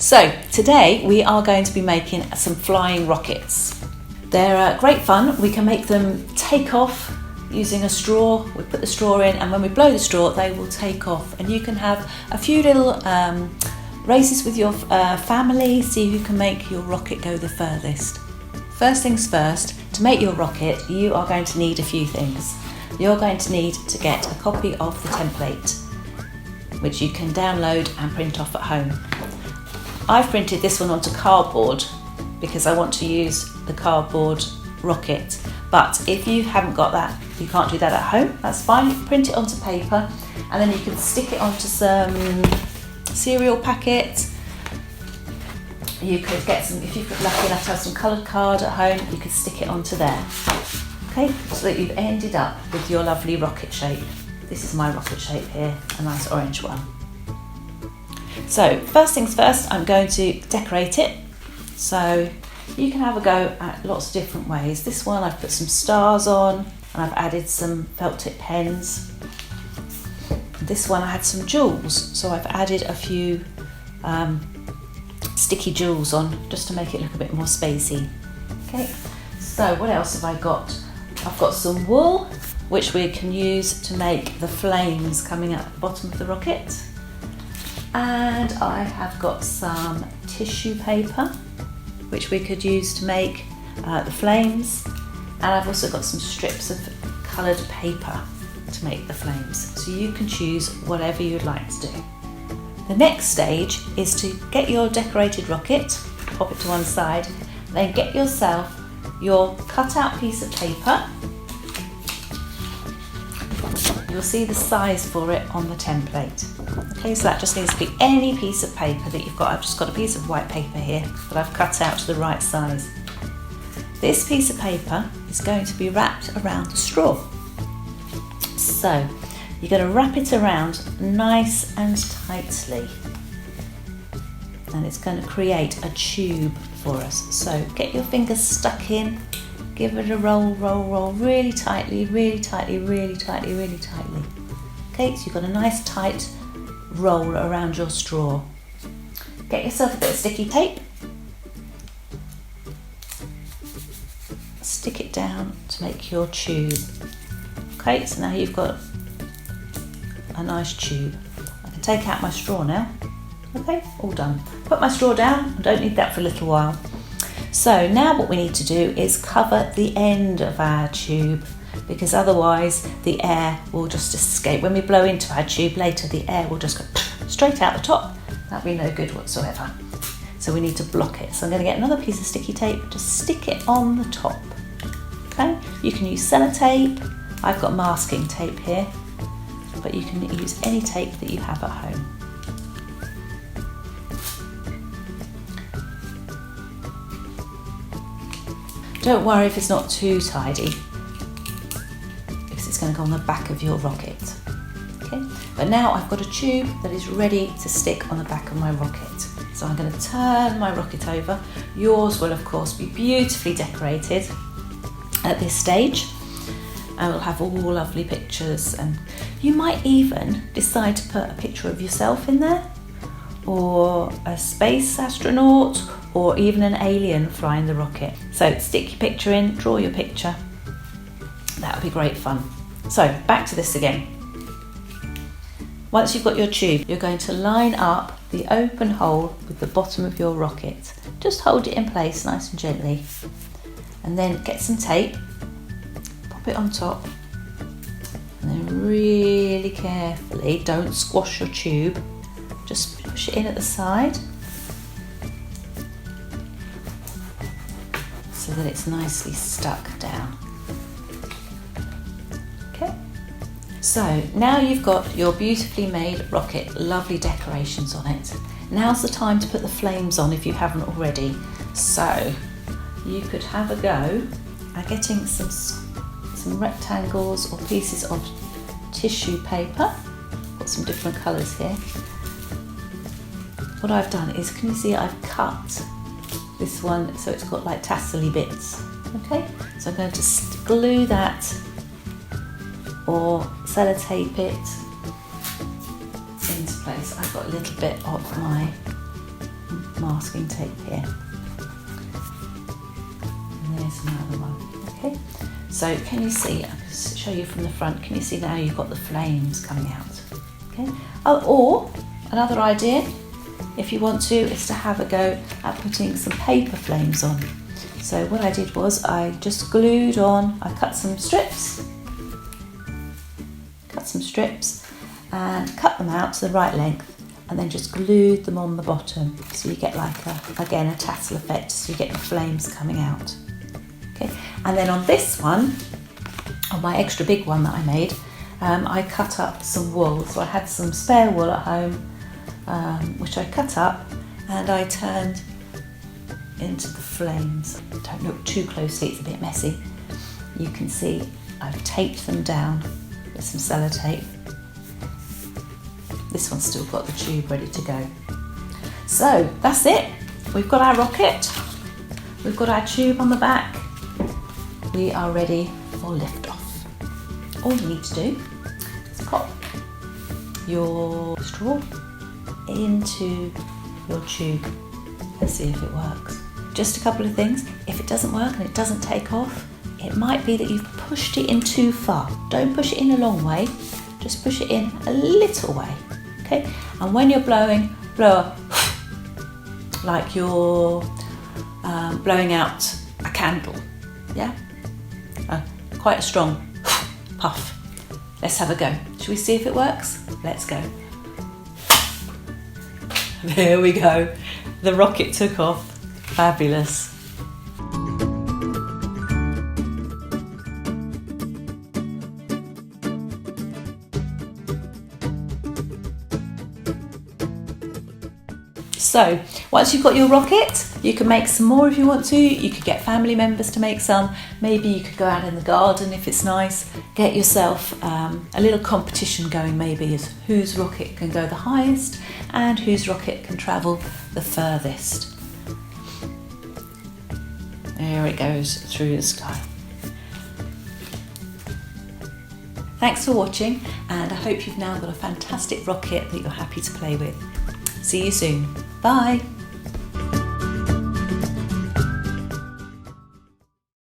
So today we are going to be making some flying rockets. They're great fun. We can make them take off using a straw. We put the straw in, and when we blow the straw they will take off, and you can have a few little races with your family, see who can make your rocket go the furthest. First things first, to make your rocket you are going to need a few things. You're going to need to get a copy of the template, which you can download and print off at home. I've printed this one onto cardboard because I want to use the cardboard rocket, but if you haven't got that, you can't do that at home, that's fine. You can print it onto paper and then you can stick it onto some cereal packet. You could get some, if you're lucky enough to have some coloured card at home, you could stick it onto there. Okay, so that you've ended up with your lovely rocket shape. This is my rocket shape here, a nice orange one. So first things first, I'm going to decorate it. So you can have a go at lots of different ways. This one I've put some stars on and I've added some felt tip pens. This one I had some jewels, so I've added a few sticky jewels on just to make it look a bit more spacey. Okay, so what else have I got? I've got some wool, which we can use to make the flames coming out the bottom of the rocket. And I have got some tissue paper, which we could use to make the flames. And I've also got some strips of coloured paper to make the flames. So you can choose whatever you'd like to do. The next stage is to get your decorated rocket, pop it to one side, then get yourself your cut out piece of paper. You'll see the size for it on the template. Okay, so that just needs to be any piece of paper that you've got. I've just got a piece of white paper here that I've cut out to the right size. This piece of paper is going to be wrapped around the straw. So you're going to wrap it around nice and tightly, and it's going to create a tube for us. So get your fingers stuck in, give it a roll, roll, roll, really tightly, really tightly, really tightly, really tightly. Okay, so you've got a nice tight roll around your straw. Get yourself a bit of sticky tape, stick it down to make your tube. Okay, so now you've got a nice tube. I can take out my straw now. Okay, all done. Put my straw down, I don't need that for a little while. So now what we need to do is cover the end of our tube, because otherwise the air will just escape. When we blow into our tube later, the air will just go straight out the top. That'll be no good whatsoever. So we need to block it. So I'm going to get another piece of sticky tape to stick it on the top. Okay, you can use sellotape. I've got masking tape here, but you can use any tape that you have at home. Don't worry if it's not too tidy, because it's going to go on the back of your rocket. Okay, but now I've got a tube that is ready to stick on the back of my rocket. So I'm going to turn my rocket over. Yours will of course be beautifully decorated at this stage, and we'll have all lovely pictures, and you might even decide to put a picture of yourself in there, or a space astronaut, or even an alien flying the rocket. So stick your picture in, draw your picture. That would be great fun. So back to this again. Once you've got your tube, you're going to line up the open hole with the bottom of your rocket. Just hold it in place nice and gently, and then get some tape, pop it on top, and then really carefully, don't squash your tube, just push it in at the side so that it's nicely stuck down. Okay, so now you've got your beautifully made rocket, lovely decorations on it. Now's the time to put the flames on if you haven't already. So you could have a go at getting some rectangles or pieces of tissue paper. Got some different colours here. What I've done is, can you see I've cut this one so it's got like tassely bits. Okay, so I'm going to glue that or sellotape it into place. I've got a little bit of my masking tape here. And there's another one. Okay, so can you see, I'll just show you from the front, can you see now you've got the flames coming out? Okay. Oh, or another idea, if you want to, is to have a go at putting some paper flames on. So what I did was I just glued on, I cut some strips and cut them out to the right length, and then just glued them on the bottom, so you get like again a tassel effect, so you get the flames coming out. Okay, and then on this one, on my extra big one that I made, I cut up some wool. So I had some spare wool at home, which I cut up and I turned into the flames. Don't look too closely, it's a bit messy. You can see I've taped them down with some sellotape. This one's still got the tube ready to go. So that's it. We've got our rocket, we've got our tube on the back. We are ready for liftoff. All you need to do is pop your straw into your tube and see if it works. Just a couple of things. If it doesn't work and it doesn't take off, it might be that you've pushed it in too far. Don't push it in a long way, just push it in a little way. Okay, and when you're blowing, blow like you're blowing out a candle. Yeah, quite a strong puff. Let's have a go. Should we see if it works? Let's go. There we go. The rocket took off. Fabulous. So once you've got your rocket, you can make some more if you want to. You could get family members to make some. Maybe you could go out in the garden if it's nice. Get yourself a little competition going, maybe, as whose rocket can go the highest and whose rocket can travel the furthest. There it goes through the sky. Thanks for watching, and I hope you've now got a fantastic rocket that you're happy to play with. See you soon. Bye.